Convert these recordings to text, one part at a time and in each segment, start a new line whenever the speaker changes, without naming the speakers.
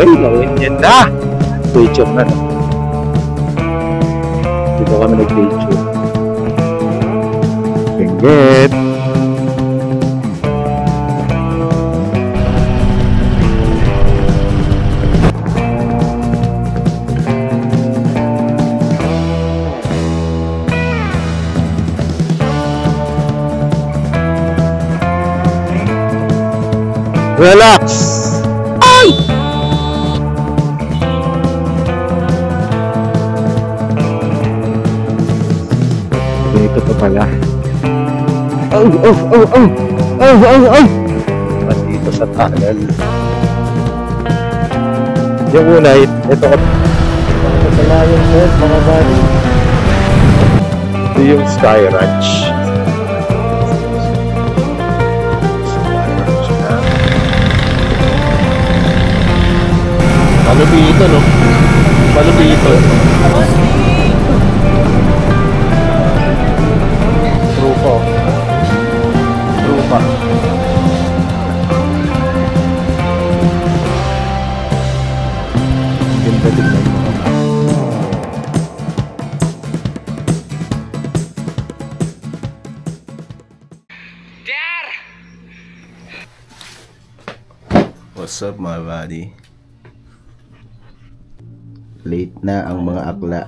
Okay, lawin yan na. Picture na. Dito kami nag-picture. Pinggit. Relax. Ay! Dito pa pala. Dito sa tunnel. Yung una, ito ka. Sa lalim mo, mga buddy. Ito yung Sky Ranch.
Palubito, no? Palubito. Trupa. Trupa. Ganda tignan mo.
Dad!
What's up, my buddy? Late na ang mga akla.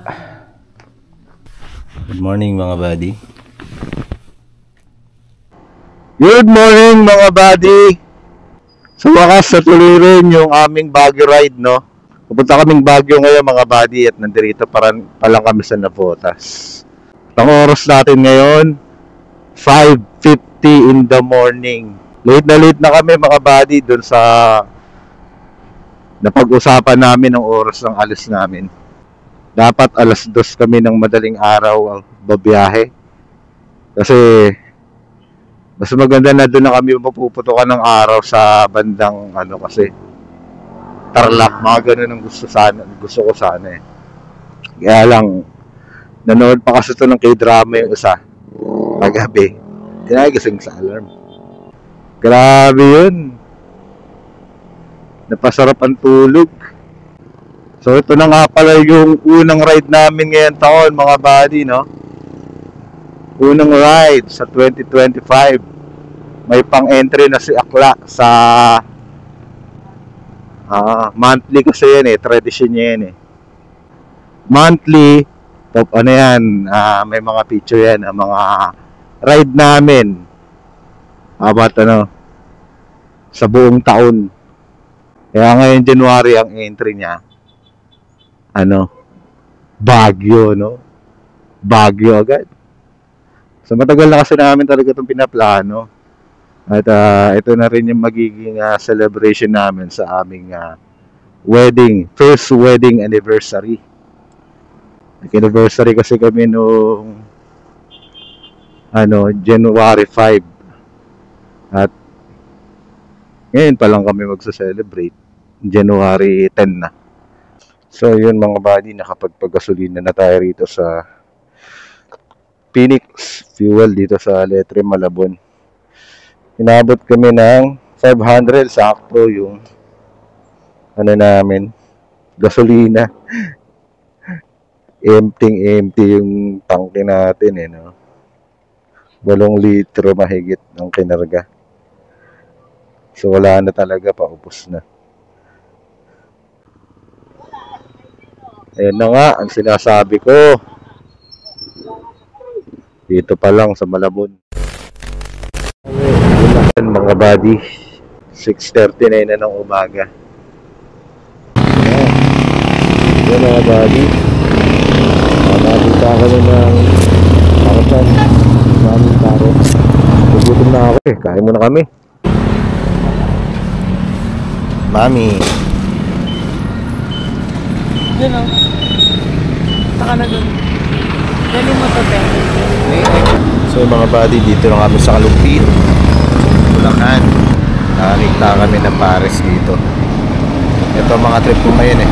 Good morning, mga buddy.
Good morning, mga buddy. Sa wakas, natuloy rin yung aming Baguio ride, no? Pupunta kaming Baguio ngayon, mga buddy, at nandito pa lang kami sa Navotas. Ang oras natin ngayon, 5:50 in the morning. Late na kami, mga buddy, dun sa napag-usapan namin ng oras ng alis namin. Dapat 2:00 kami ng madaling araw ang babiyahe. Kasi mas maganda na doon na kami mapuputukan ng araw sa bandang kasi Tarlac, mga ganun ang gusto ko sana eh. Kaya lang nanood pa kasi ito ng K-drama yung isa kagabi. Tinagising sa alarm. Grabe yun. Napasarap ang tulog. So ito na nga pala yung unang ride namin ngayon taon, mga buddy, no? Unang ride sa 2025. May pang-entry na si Akla sa monthly kasi yan eh, tradition niya yan eh. Monthly, top yan, may mga picture yan, ang mga ride namin. About sa buong taon. Kaya ngayon January ang entry niya. Baguio, no? Baguio agad. So matagal na kasi namin talaga itong pinaplano. At ito na rin yung magiging celebration namin sa aming first wedding anniversary. Nag-anniversary kasi kami noong January 5. At ngayon pa lang kami magsa-celebrate. January 10 na. So yun, mga buddy, nakapagpagasolina na tayo rito sa Phoenix Fuel dito sa Letre, Malabon. Inabot kami ng 500, sakto yung namin, gasolina. Empty yung tangke natin 8 litro mahigit ang kinarga. So wala na talaga, paupos na. Ayan na nga ang sinasabi ko. Dito pa lang sa Malabon. Ayan, mga buddy, 6:39 na ng umaga. Ayan mga buddy, nakita ko ng karasan sa aming karo. Nagutom na ako kain muna kami.
Mami.
Yun o. Saka na dun. Dali mo to, te.
So mga buddy, dito na kami sa Kalumpit, Bulacan. Nakakita kami ng pares dito. Ito mga trip ko ngayon eh.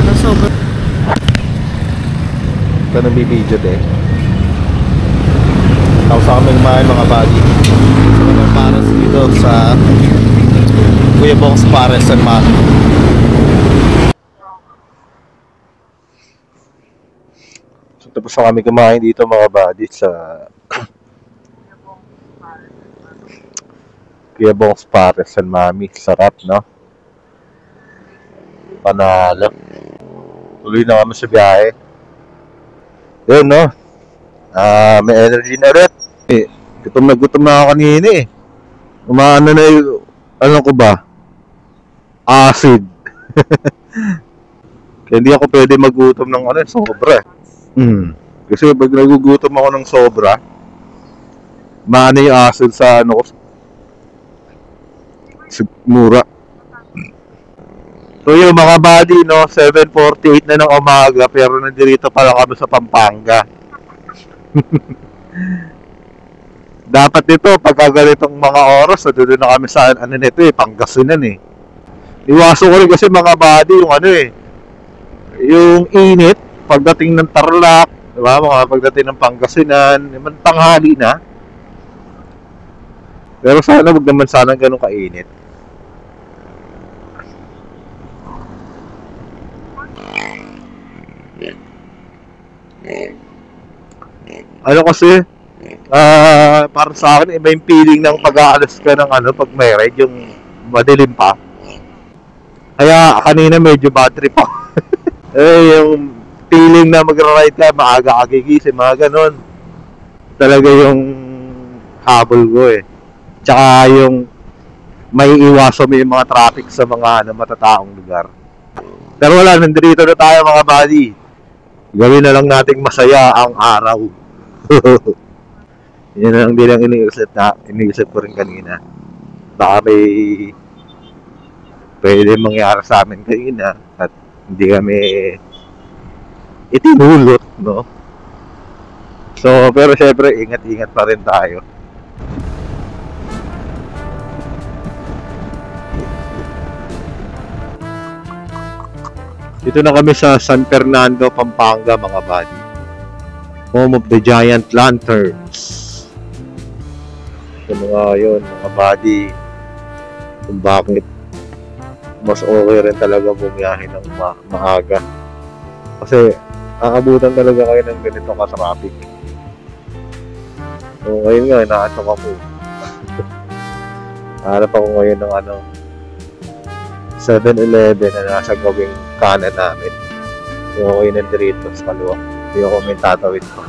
Nasobat.
Ito nabibidyo eh. Tapos kami kumain mga buddy. So kami pares dito sa Kuya Bong's Pares San Mami. So tapos na kami kumain dito mga buddy sa Kuya Bong's Pares San Mami. Sarap, no? Panalo. Tuloy na kami sa biyahe. Yun, no? May energy na ulit. Gutom na ako kanina eh. Umaano na yung, ano ko ba? Acid. Kaya hindi ako pwede magutom ng ano, sobra. Kasi pag nagugutom ako ng sobra, maano yung acid sa ano ko, mura. So yun mga buddy, no, 7:48 na ng umaga pero nandito pa lang kami sa Pampanga. Dapat ito pagka ganitong mga oras doon na kami sa ano nito eh, Pangasinan eh. Iwaso ko rin kasi mga buddy yung ano eh, yung init pagdating ng Tarlac, di ba? Mga pagdating ng Pangasinan, naman tanghali na. Pero sana wag naman sana ganun kainit. Ano kasi, para sa akin, iba yung feeling ng pag-aalas ka ng ano, pag may ride, yung madilim pa. Kaya kanina medyo bad trip pa. Yung feeling na magra-ride ka, maaga kagigising, mga ganon. Talaga yung habol ko eh. Tsaka yung may iwasan mo yung mga traffic sa mga ano, matataong lugar. Pero wala, nandito na tayo mga buddy. Gawin na lang nating masaya ang araw. Yan lang din ang iniisip ko rin kanina. Baka may pwede mangyari sa amin kanina at hindi kami itinulot, no? So, pero syempre, ingat-ingat pa rin tayo. Dito na kami sa San Fernando, Pampanga, mga buddy. Home of the Giant Lanterns. So mga yun, mga buddy, kung bakit mas okay rin talaga bumiyahe ng maaga. Kasi aabutan talaga kayo ng ganito ka-traffic. So ngayon nga, naatok ako. Hanap ako ngayon ng ano, 7-Eleven na nasa gawing kanan namin. Yung ako yun nandito sa kaliwa. Hindi ako may tatawid pa.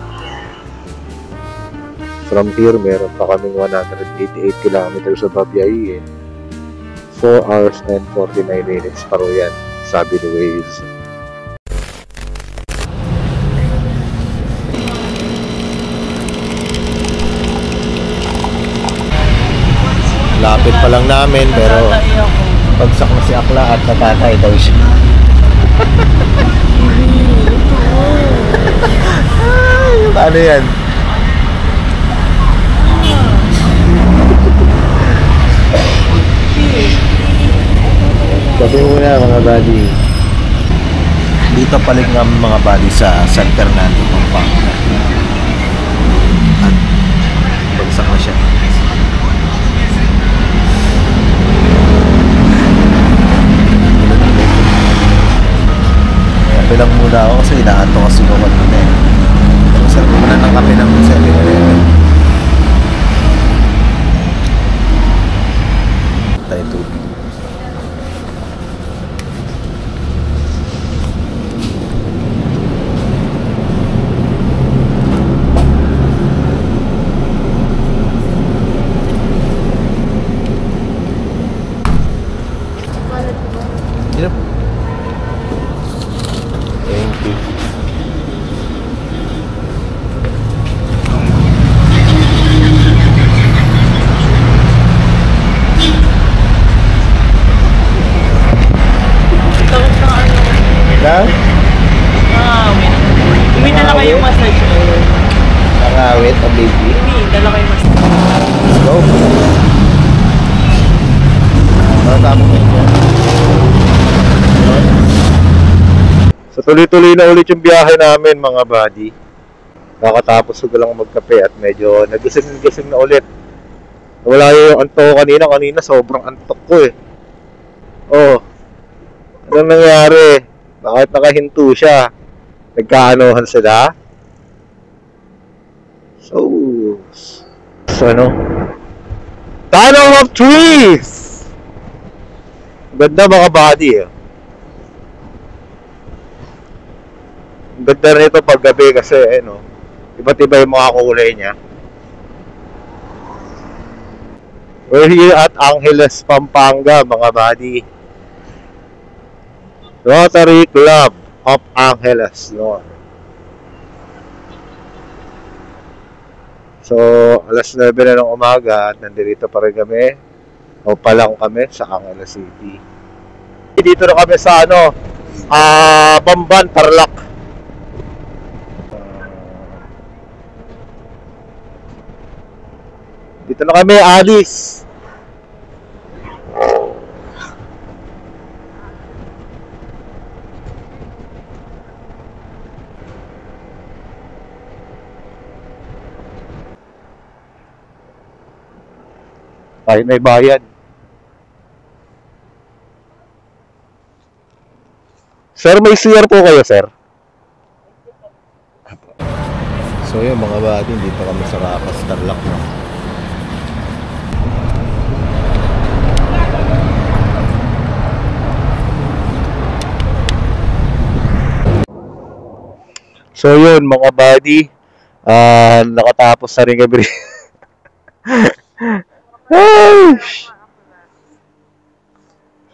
From here, meron pa kaming 188 kilometers sa babiyahin. 4 hours and 49 minutes pa ro yan, sabi ni Waze. Lapit pa lang namin, pero pagsak na si Akla at natatay daw siya. Ano yan? Sabi muna mga buddy. Dito palig nga mga buddy sa San Fernando, Pampanga. At bagsak na siya. Kape lang muna ako kasi inaanto kasi ko kanina eh. Sarap muna ng kape ng 7-Eleven. Tayo tubig. Yep. Thank you. Na?
Uwi na lang kayo massage.
Nangawit ang baby.
Uwi, dala kayo massage.
Let's go. Tama mo yan. So tuloy-tuloy na ulit yung biyahe namin mga buddy. Kakatapos ko lang magkape at medyo nagising na ulit. Wala yung antok ko kanina. Kanina sobrang antok ko eh. Oh, anong nangyari? Bakit nakahinto siya? Nagkaanohan sila? So ano? Tunnel of Trees! Ganda mga body eh. Ganda nito pag gabi kasi ano, iba't iba yung mga kulay niya. We're here at Angeles, Pampanga mga body. Rotary Club of Angeles, no? So, alas 9 na ng umaga at nandito pa rin kami. O pa lang kami sa Angeles City. Dito na kami sa ano, Bamban, Tarlac. Dito na kami, Alice. Tayo may bayad. Sir, may CR po kayo, sir?
So yun mga buddy, dito kami sa Racas, Tarlac na.
So yun mga buddy, nakatapos na rin kami.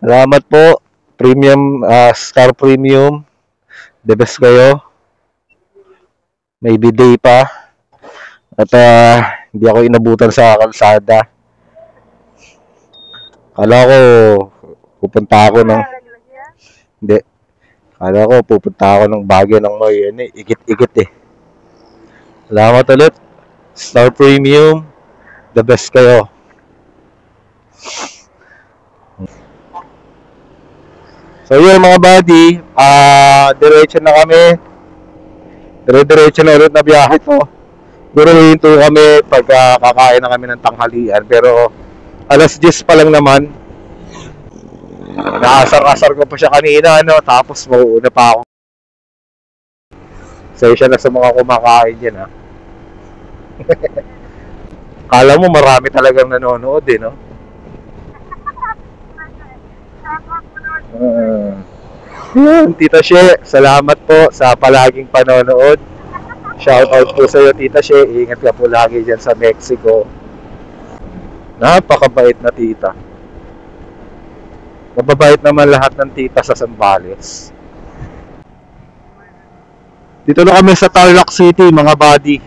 Salamat po, Premium, Star Premium, the best kayo. May bidet pa. At hindi ako inabutan sa kalsada. Kala ko pupunta ako ng Hindi. Kala ko pupunta ako ng Baguio ng may igit-igit eh. Salamat ulit. Star Premium, the best kayo. So yun mga buddy, diretso na kami. Diretso na ulit na biyahe to. Guruhinto kami pag kakain na kami ng tanghalian. Pero alas 10 pa lang naman. Naasar-asar ko pa siya kanina, ano, tapos mauuna pa ako. Sensya na sa mga kumakain dyan, ha. Kala mo marami talagang nanonood, eh, no? Yan, Tita She, salamat po sa palaging panonood. Shoutout po sa iyo, Tita She. Ingat ka po lagi dyan sa Mexico. Napakabait na tita. Mababait naman lahat ng tita sa Zambales. Dito na kami sa Tarlac City, mga buddy.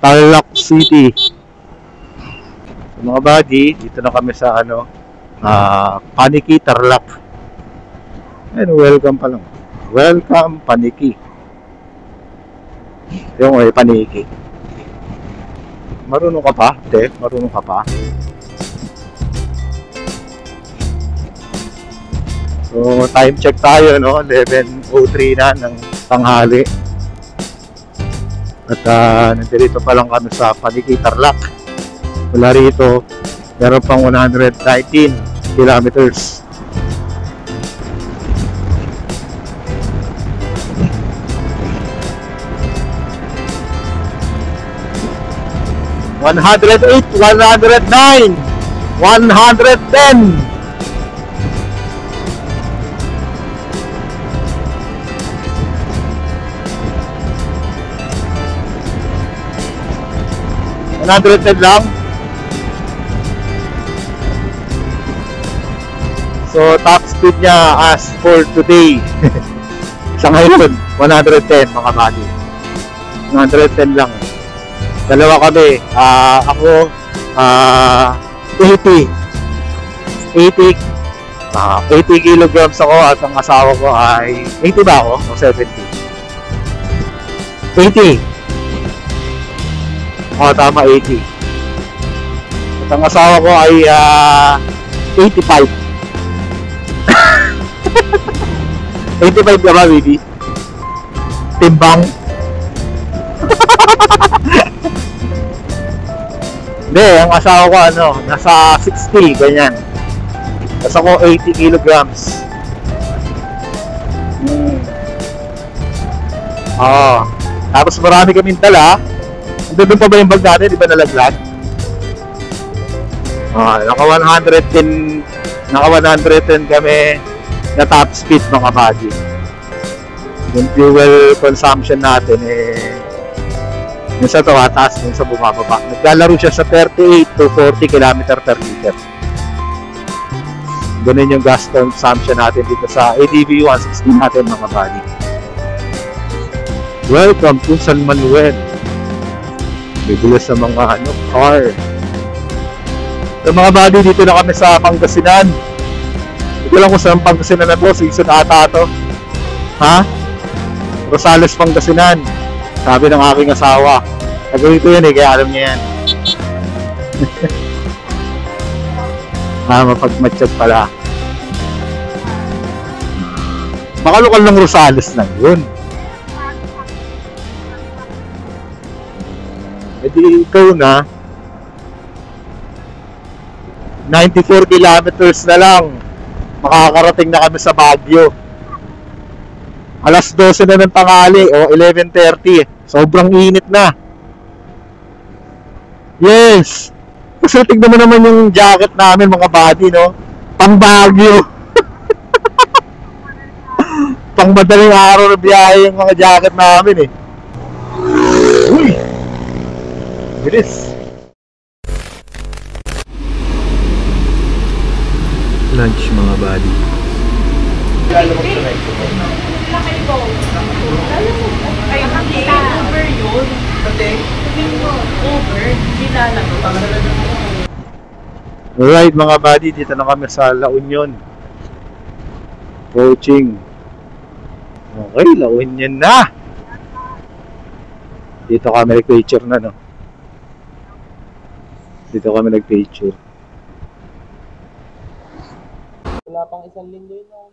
Tarlac City. Mga buddy, dito na kami sa ano, Paniki, Tarlac. And welcome pa lang. Welcome, Paniki. Yung Paniki. Marunong ka pa? Te, marunong ka pa? So, time check tayo, no? 11:03 na ng tanghali. At nandito pa lang kami sa Paniki, Tarlac. Wala rito, meron pang 119 kilometers. $108, $109, $110. $110 lang. So top speed niya as for today. Sa ngayon 110 mga buddy. 110 lang. Dalawa kami. Ako 80 kilograms ako at ang asawa ko ay 80 ba ako? O 70? 80. Tama, 80. At ang asawa ko ay 85. 85 ka ba, baby? Timbang? Hindi, ang asawa ko ano, nasa 60, ganyan. Nasa ko 80 kilograms. Oo. Tapos marami kaming dala. Doon pa ba yung bag natin? Di ba nalaglag? Naka 110 kami na top speed mga buddy. Yung fuel consumption natin yung sa taas, yung sa bumababa. Naglalaro siya sa 38 to 40 km per liter. Ganun yung gas consumption natin dito sa ADV 160 natin mga buddy. Welcome to San Manuel. Bibilis sa mga car. So mga buddy, dito na kami sa Pangasinan. Hindi ko lang kung saan Pangasinan na to. Season ata to. Ha? Rosales, Pangasinan. Sabi ng aking asawa. Nagawito yan kaya alam niya yan. Mapagmatsyag pala. Baka lokal ng Rosales lang yun. E di ikaw na 94 kilometers na lang makakarating na kami sa Baguio. Alas 12 na ng tanghali o 11:30. Sobrang init na. Yes. Kasi tignan mo naman yung jacket namin mga buddy, no? Pang Baguio. Pang madaling araw na biyahe yung mga jacket namin Uy! Bilis. Lunch mga buddy.
Ay, hindi. Over yun. Over. Kilala ko.
Alright mga buddy, dito na kami sa La Union. Approaching. Okay, La Union na. Dito kami nag-picture na, no? Dito kami nag-picture.
Wala pang isang linggo yun.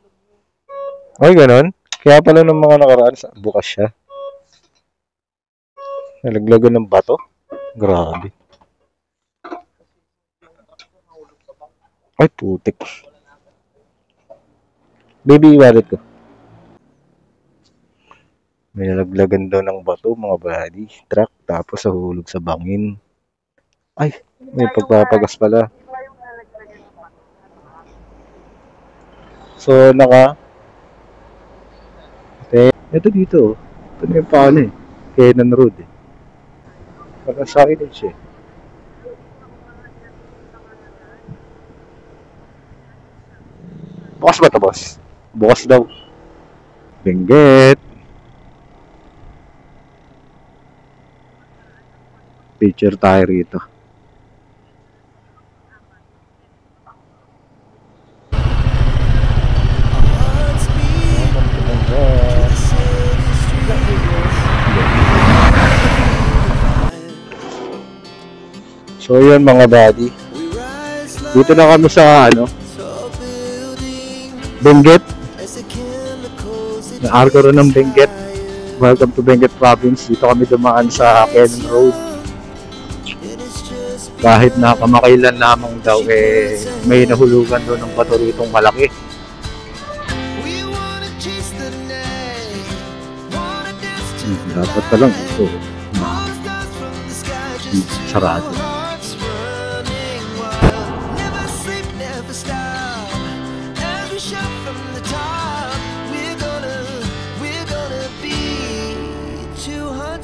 Ay, ganun? Kaya pala ng mga nakaraan, bukas siya. Nalaglagan ng bato. Grabe. Ay, putik. Baby wallet ko. May nalaglagan daw ng bato, mga buddy. Truck, tapos nahulog sa bangin. Ay, may pagpapagas pala. So, ito dito. Ito na yung paano Kenan Road Parang signage Bukas ba ito, boss? Bukas daw. Benguet. Picture tayo rito. So yun mga buddy. Dito na kami sa Benguet. Na-argo rin ng Benguet. Welcome to Benguet Province. Dito kami dumaan sa Kenan Road. Kahit na kamakailan lamang daw may nahulugan doon ng bato ritong malaki. Dapat pa lang ito. Sarado.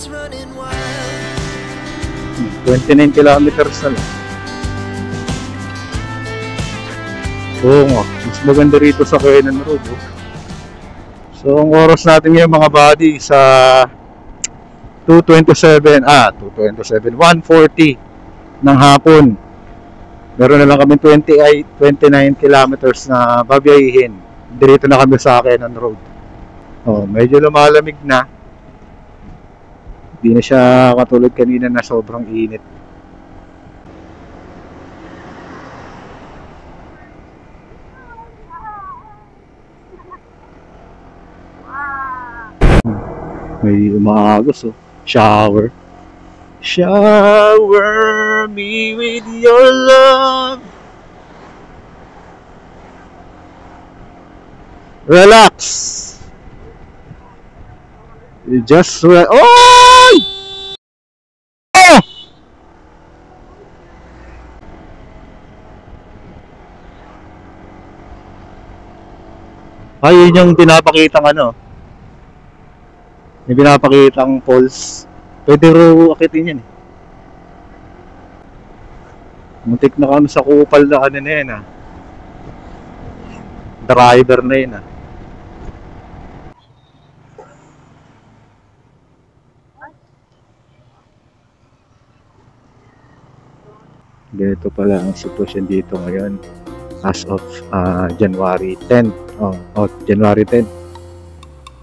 Running wild.
29 kilometers na lang. Oo nga, mas maganda rito sa Kenan Road. So ang oras natin ngayon mga buddy sa 1:40 ng hapon. Meron na lang kami 29 kilometers na babiyahin. Dito na kami sa Kenan Road. Medyo lumalamig na. Hindi na siya katulad kanina na sobrang init. May umaagos Shower. cover me with your love. Relax. You just oh! Oh! Ay, yun yung pinapakitang ano. Yung pinapakitang poles. Pwede ro akitin yan eh. Muntik na kami sa kupal na ano na yun ah. Driver na yun ah. Ganito pala ang sitwasyon dito ngayon as of January 10. January 10,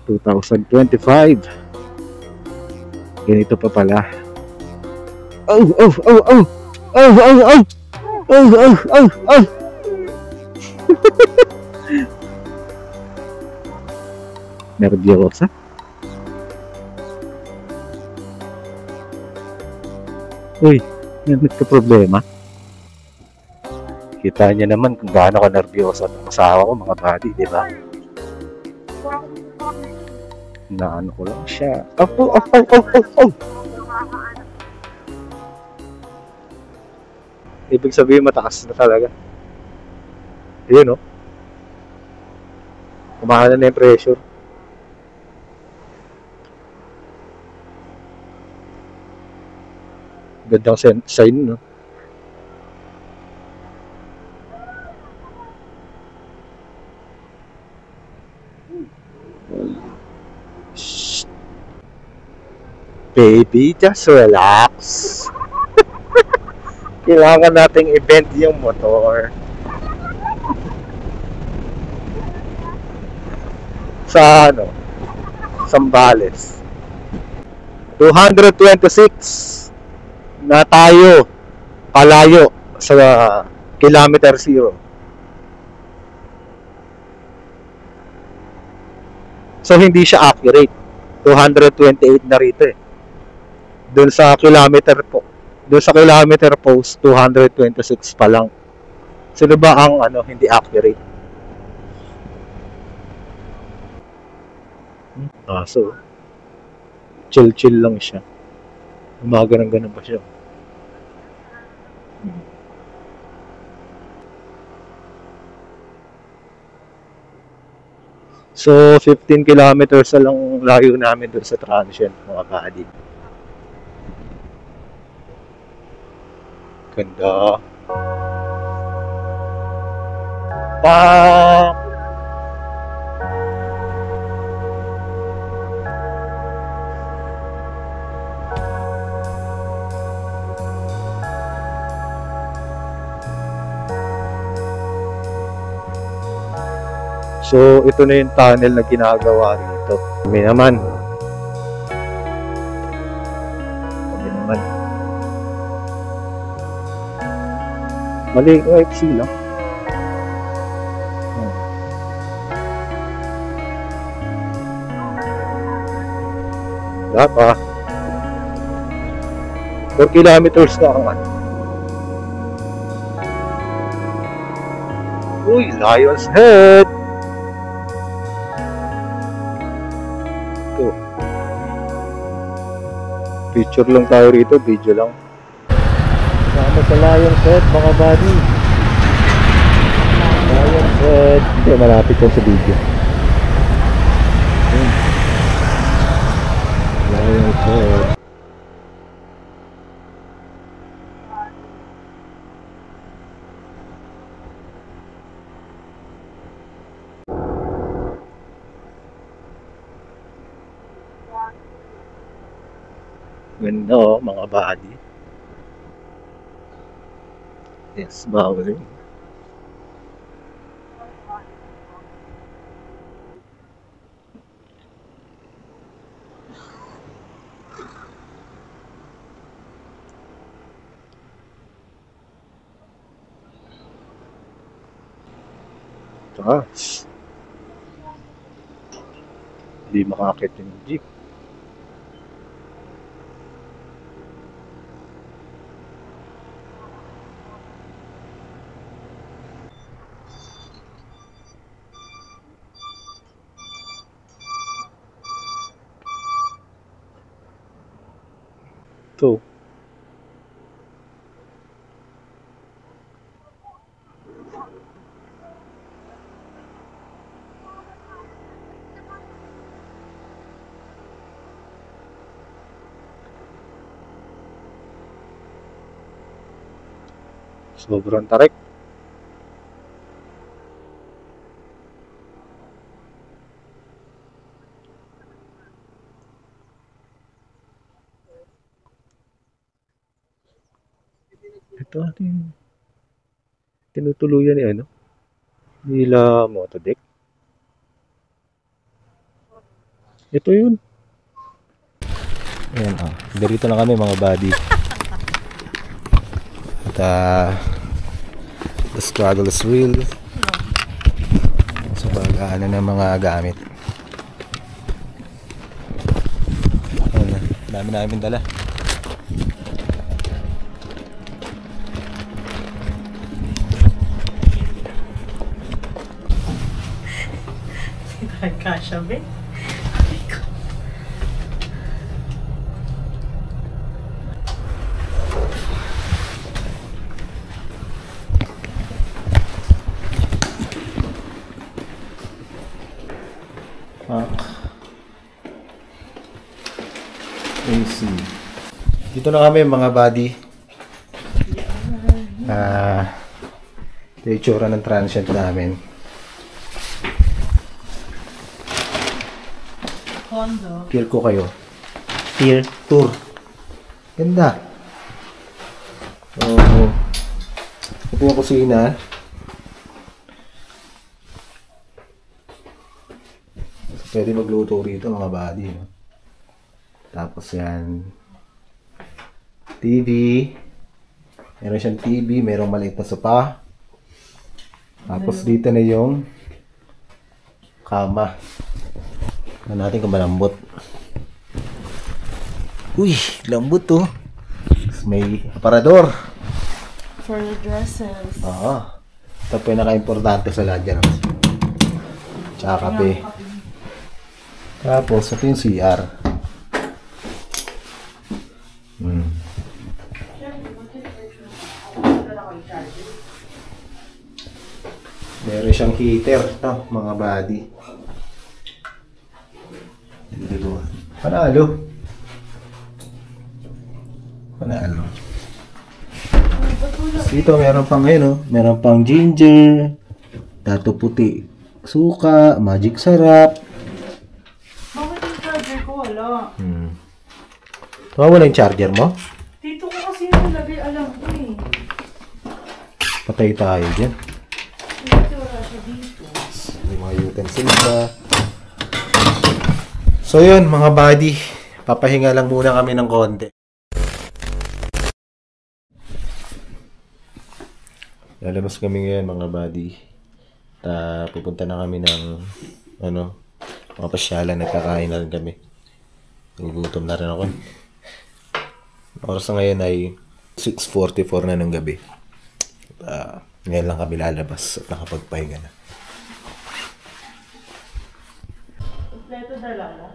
2025. Ganito pa pala. Oh, oh, oh, oh. Oh, oh, oh. Oh, oh, oh, oh. Nervyosa. Uy, nagka-problema. Kita niya naman kung gaano ka nervyosa ng asawa ko, mga buddy, di ba? Naano ko lang siya. Oh, oh, oh, oh, oh, oh, oh. Ibig sabihin mataas na talaga. Ayun oh. Kumahal na yung pressure. Gandang sign, no? Shh. Baby, just relax. Kailangan nating i-bend yung motor. Sa ano? Sambales. 226 na tayo palayo sa kilometer 0. So hindi siya accurate. 228 na rito eh. Doon sa kilometer po. Doon sa kilometer post 226 pa lang. Sino ba ang ano hindi accurate? So chill lang siya. Ganun pa siya. So 15 kilometers na lang layo namin doon sa transient, mga buddy. Ganda. Pa. So ito na yung tunnel na ginagawa rito. Kami naman. Mali ko XC lang. Wala pa. 4 kilometers na ang ano. Uy, Lion's Head! Ito. Picture lang tayo rito, video lang. Sama sa Lion's Head, mga buddy. Lion's Head. Hindi, malapit yan sa video. Lion's Head. Ganda oh, mga buddy. Yes, bawal. Taas. Hindi makakit yung jeep. So, sobrang tarik. Ito ating tinutuluyan ni ano? Nila Motodeck. Ito yun. Ayan, Dito na kami mga buddy. At the struggle is real. Sa pag-aano ng mga gamit. Ayan, dami namin dala.
Kasya, be.
AC. Dito na kami mga buddy. Ito yung itsura ng transient namin.
Condo.
Feel ko kayo. Feel tour. Ganda. Ito yung kusina. Pwede magluto rito mga buddy. No? Tapos yan. TV. Meron siyang TV. Merong maliit na sopa. Tapos dito na yung kama. Tignan natin kung malambot. Uy, lambot to. May aparador.
For the dresses.
Oo. Ito pinaka-importante sa lahat yan. Tsaka kape. Tapos ito yung CR. Meron siyang heater. Ito, mga buddy. Panalo. Panalo. Dito meron pang meron pang ginger, dato puti, suka, magic sarap.
Bakit yung charger ko wala?
Wala yung charger mo?
Dito ko kasi nilagay, alam ko eh.
Patay tayo dyan.
Hindi wala siya dito.
May mga utensils na. So yun mga buddy, papahinga lang muna kami ng konti. Lalabas kami ngayon mga buddy. Pupunta na kami ng mga pasyalan, nagkakain na rin kami. Gugutom na rin ako. Oras na ngayon ay 6:44 na ng gabi. Ngayon lang kami lalabas at nakapagpahinga na.
Kompleto dala mo?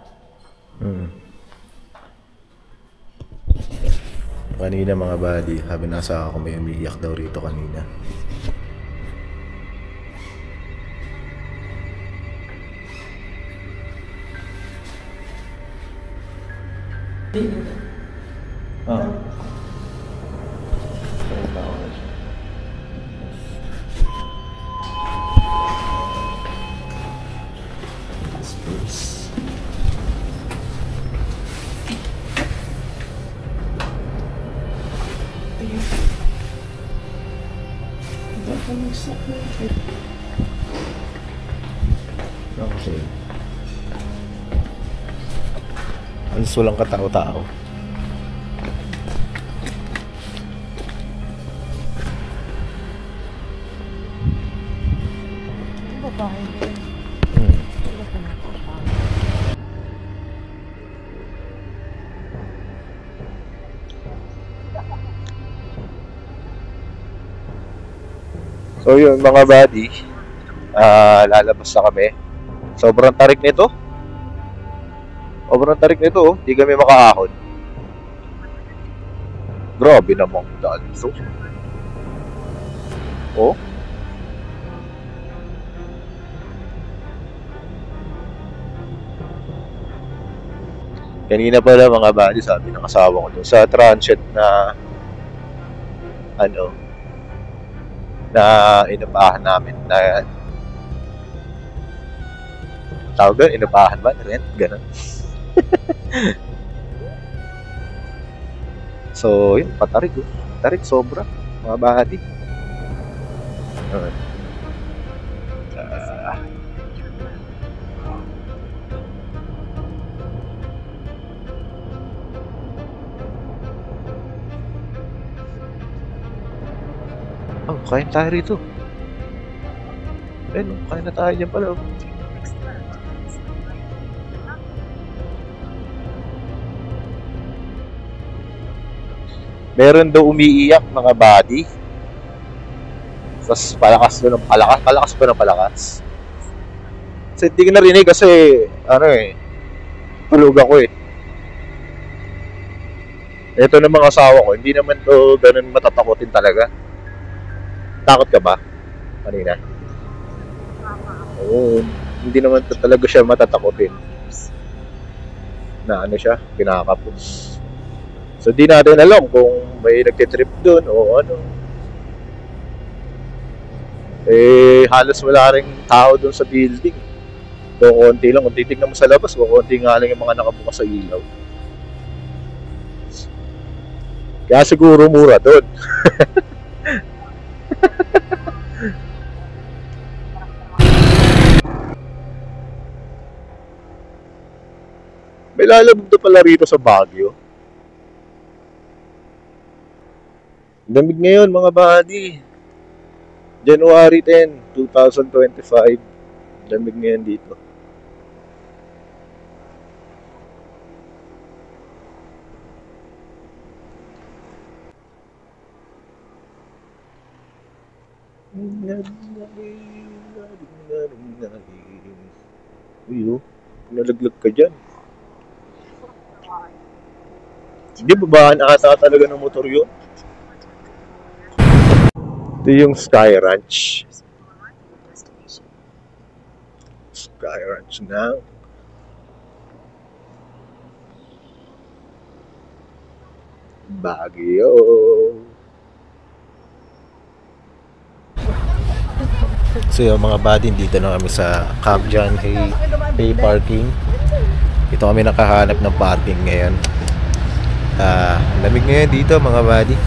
Kanina mga buddy, sabi nasa ako may umiiyak daw rito kanina. Okay. Alas walang katao-tao.
Babae ko.
So yun mga buddy, lalabas na kami. Sobrang tarik nito. Sobrang tarik nito, hindi kami makaahon.
Grabe namang daan. So, oh. Kanina pala mga buddy, sabi ng asawa ko dun sa transit na ano na inupahan namin na tawag doon, inupahan ba? Rent? Ganun. So, yun, patarig. Oh. Patarig, sobra. Mga buddy. Oh, kain tayo rito. Ayun, kain na tayo dyan pala. Meron daw umiiyak mga buddy. Tapos palakas doon ng palakas. Palakas pa ng palakas. Kasi hindi ko narinig kasi ano tulog ako eh. Ito ng mga asawa ko, hindi naman to ganun matatakotin talaga. Takot ka ba? Kanina? Oo, hindi naman talaga siya matatakotin. Na ano siya, kinakapos. So di natin alam kung may nagtitrip doon o ano. Eh, halos wala ring tao doon sa building. So konti lang, kung titignan mo sa labas, konti nga lang yung mga nakabukas sa ilaw. Kaya siguro mura doon. May lalabog na pala rito sa Baguio. Lamig ngayon mga buddy. January 10, 2025. Lamig ngayon dito. Uy, oh. Nalaglag ka dyan. Hindi babaan ata talaga ng motor yun. Ito yung Sky Ranch. Sky Ranch na. Baguio. So yung mga buddy, dito na kami sa Camp John Hay Parking. Ito kami nakahanap ng parking ngayon. Lamig ngayon dito mga buddy.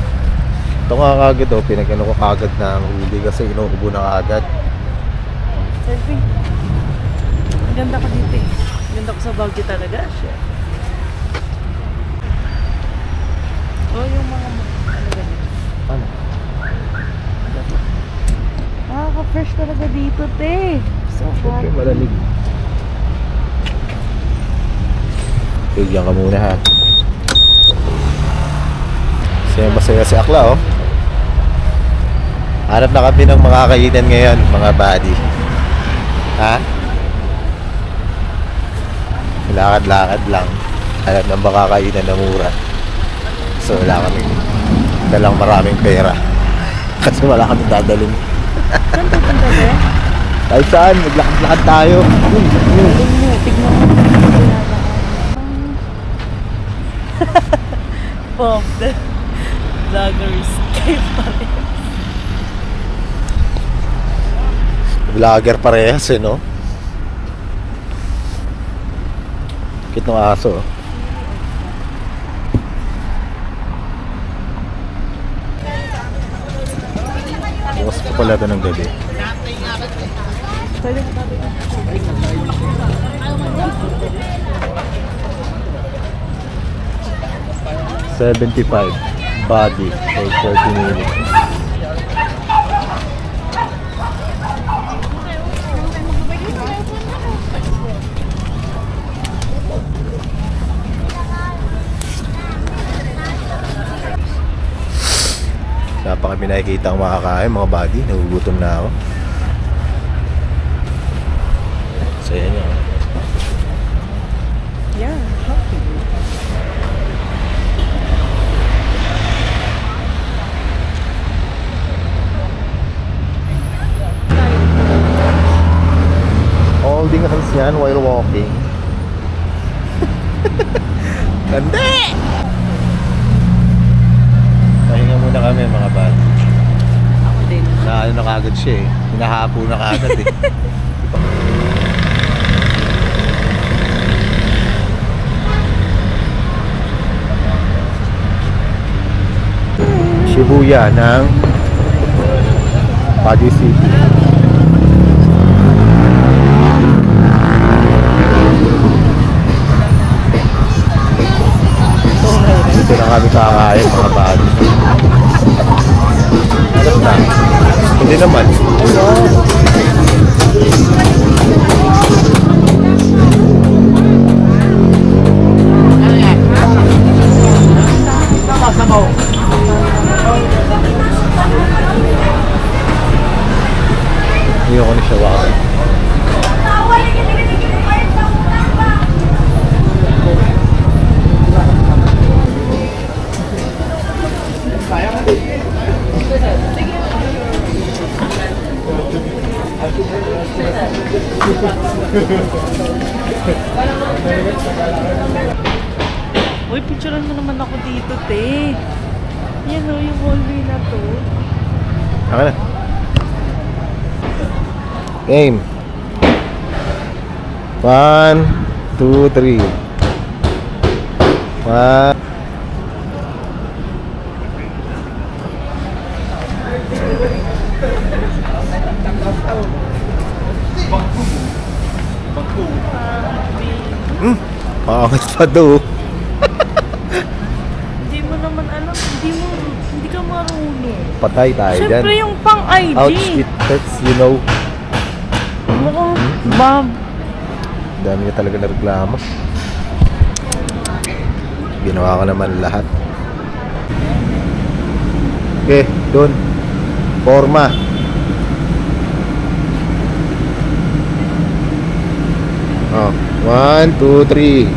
Ito nga kagad pinag-ano ko kagad ng huli kasi inuubo na kagad.
Selfie. Ang ganda ko dito eh. Ang ganda ko sa Baguio talaga. Shit. Oh, yung mga ano ganyan.
Ano?
Nakaka-fresh talaga dito, te. So hot.
Okay, malamig. Bigyan ka muna ha. Masaya si Akla oh. Hanap na kami ng mga kainan ngayon mga buddy. Ha? Lakad-lakad lang. Hanap ng mga kainan na mura. So wala kami dalang maraming pera. Kasi wala kami dadalhin.
Saan pupunta siya?
Kahit saan, maglakad-lakad tayo.
Tignan mo. Bob, the vloggers kay parehas.
Vlogger parehas no? Kit ng aso. Bukas pa pala ito ng gabi.
Pwede ka tabi.
75 body for 30 minutes. Wala pa kami nakikita ang makakain mga body. Nagugutom na ako. So yan yun.
Yeah, healthy.
holding hands yan while walking. Ganda! Pahinga muna kami mga bata.
Ako din.
Na ano na kagad siya eh. Hinahapo na kagad eh. Shibuya ng Baguio City. Dito na kami kakain mga bago. Alam na. Hindi naman. Hindi ako na siya wala.
Uy, picturean mo naman ako dito, te. Yan o, yung hallway na to.
Ako na. Game. 1, 2, 3. 1. Pangit pa do.
Hindi mo naman alam, hindi ka marunong.
Patay tayo dyan.
Siyempre yung pang-ID.
Ouch, it hurts, you know.
Mukhang, ma'am.
Dami niya talaga na reklamo. Ginawa ko naman lahat. Okay, doon. Forma. Oh, 1, 2, 3.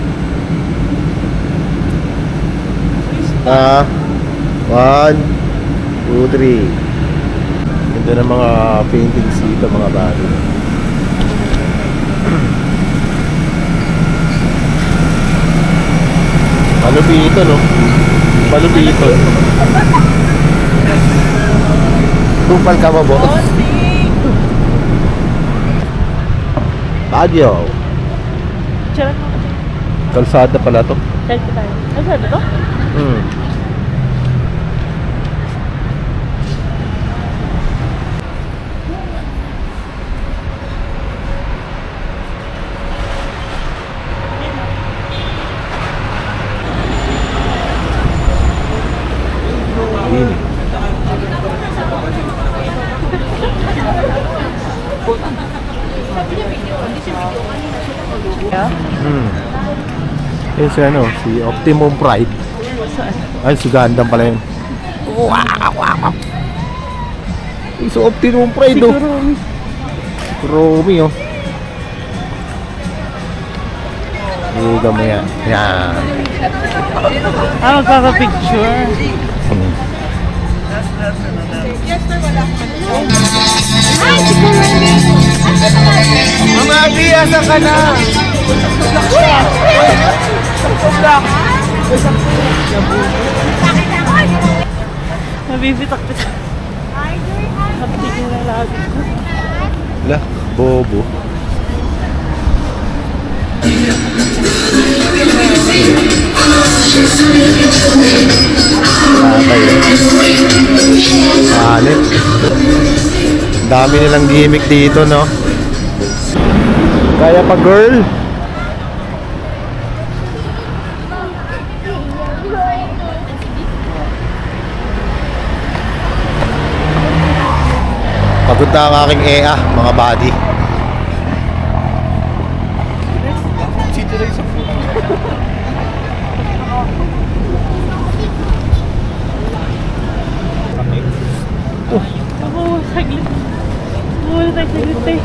1, 2, 3. Ganda ng mga paintings dito mga bago. Palubito, no? Palubito. Tupal ka mo, boss. Baguio.
Picturean mo ako.
Kalsada pala to.
Selfie tayo. Ano ba ito?
Ini.
Yeah?
Yung si ano, si Optimum Pride. Ay, si Gundam pala yun. Wow. Yung si Optimum Pride, oh. Romy, oh. Huwag mo yan. Yan.
Magpapapicture.
Mga Bia, saan ka na?
Nabibitak-bitak. Nabibitak na lagi ko.
Wala, bobo. Alit. Dami nilang gimmick dito, no? Kaya pa, girl. Pagod na ang aking EA, mga buddy.
Ako, saglit. Wala tayo saglit eh.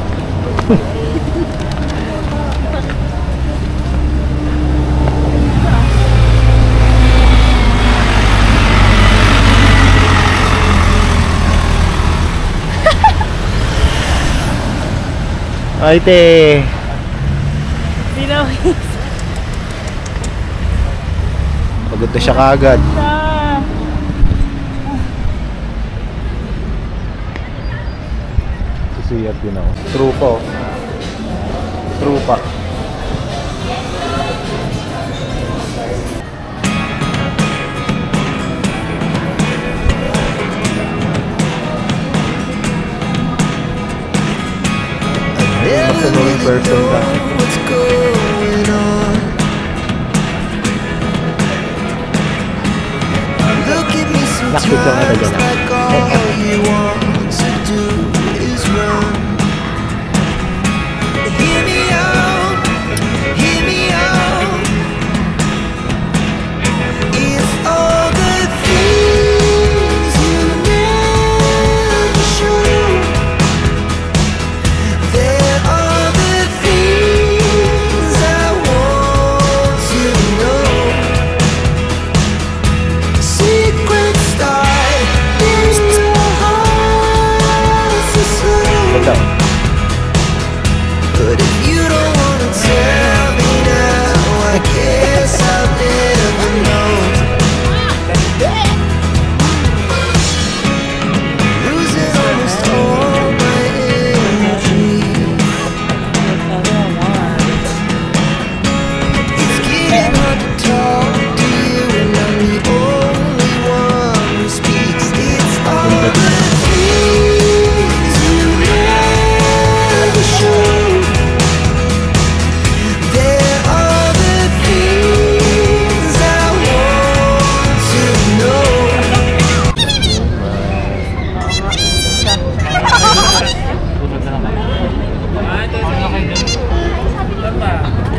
Ay, te.
Pinawis.
Pagod na siya kaagad. Susiyat yun ako. Trupa oh. Trupa. Mas annoying person ka. Nakit lang na dyan.
But if you don't wanna tell me now, I guess I'll never know. Losing almost all my energy. It's getting hard to talk to you, and I'm the only one who speaks. It's all the things you never show.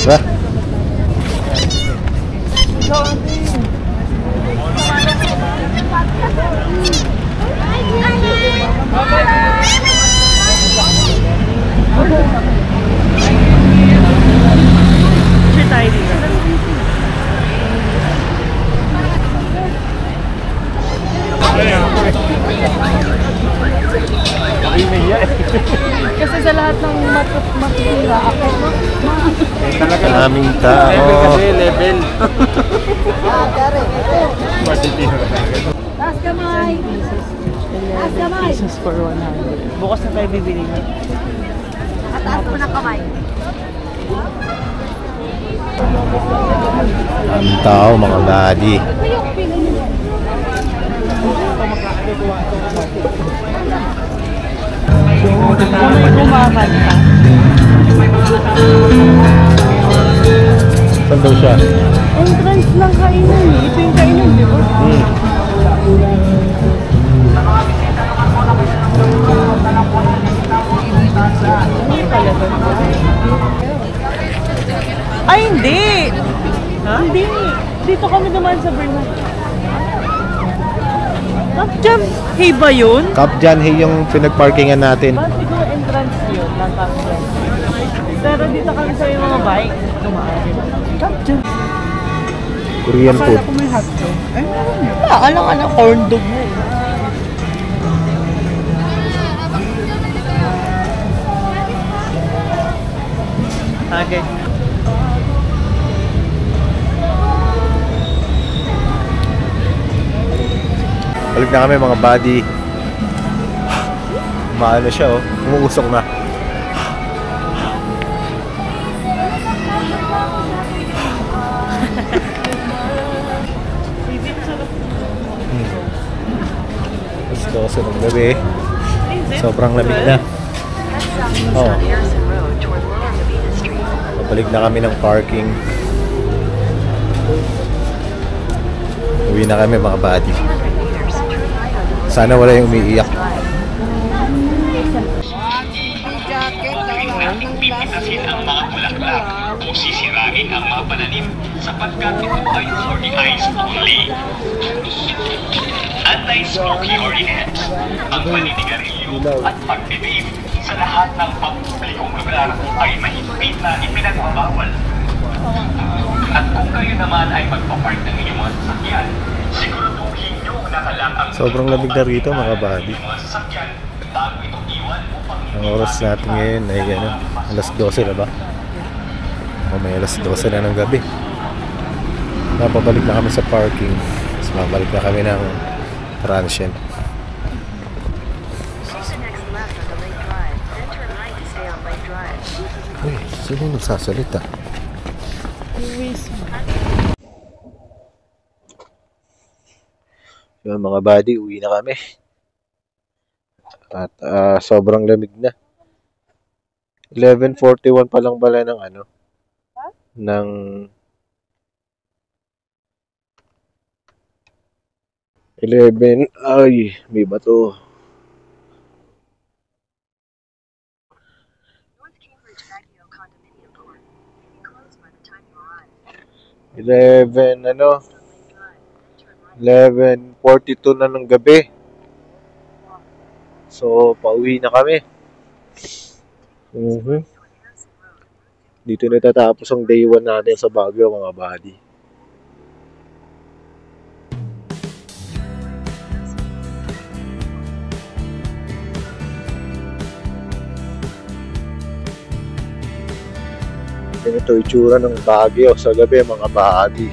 Ba?
Hindi tayo dito. Kasi sa lahat ng matutira ako,
Daming tao.
Level.
Taas kamay! Taas kamay!
pesos for 100. Bukas na tayo bibili na.
At taas mo na kamay.
Ang tao mga buddy.
Kung may kumakanta.
Saan daw siya?
Entrance ng kainan eh. Ito yung kainan, di ba? Ay, hindi! Ha? Hindi. Dito kami naman sa Bernal. Kapjam, hey ba yun?
Kapjan hey yung pinagparkingan natin.
Ba, siguro entrance yun ng Kapjam. Pero dito kami sa may mga bike. Kapjam.
Korean food.
Akala ko may hotdog. Ay, meron yun. Akala ka na corn dog mo. Okay.
Balik na kami mga buddy. Maano siya oh. Umuusok na. Gusto ko sa ng gabi. Sobrang lamig na. Oh. Pabalik na kami ng parking. Uwi na kami mga buddy. Sana wala yung umiiyak.
Pipitasin ang mga bulaklak o sisirain ang mga pananim sapagkat ito ay for the eyes only. Anti-smoky ordinance, ang paninigarilyo at pagtitip sa lahat ng pampublikong lugar ay mahigpit na ipinagbabawal. At kung kayo naman ay magpapark ng inyong mga sasakyan, siguraduhin nyo nakalang ang
Sobrang lamig na rito mga buddy.
mga sasakyan bago ito iwan upang
Ang oras natin ngayon ay ano, alas 12 na ba? O may alas 12 na ng gabi. Napabalik na kami sa parking. Tapos mabalik na kami ng transient. Uy, sino yung nagsasalita? Yung mga buddy, uwi na kami. At sobrang lamig na. 11:41 pa lang pala ng ano, ng ay, may bato. Ano, 11:42 na ng gabi. So, pauwi na kami. Dito natatapos ang day 1 natin sa Baguio, mga buddy. Ganito itsura ng Baguio sa gabi, mga buddy.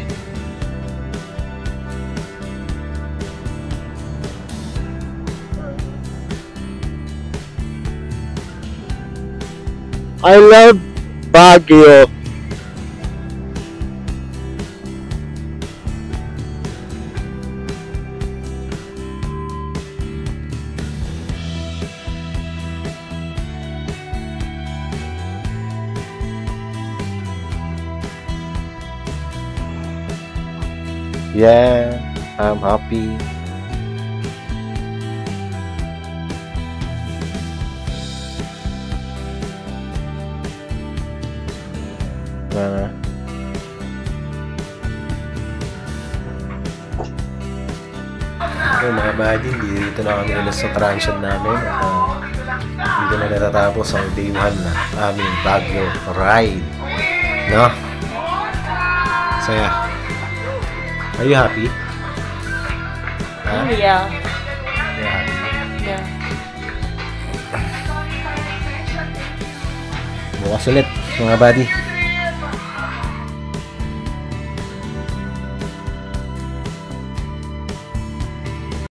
I love Baguio. Yeah, I'm happy. Yung mga buddy, dito na kami ulit sa transient namin. Dito na natatapos ang day 1 na aming Baguio ride. No? Saya. Are you happy? Huh?
Yeah.
You're happy?
Yeah.
Bukas ulit, mga buddy.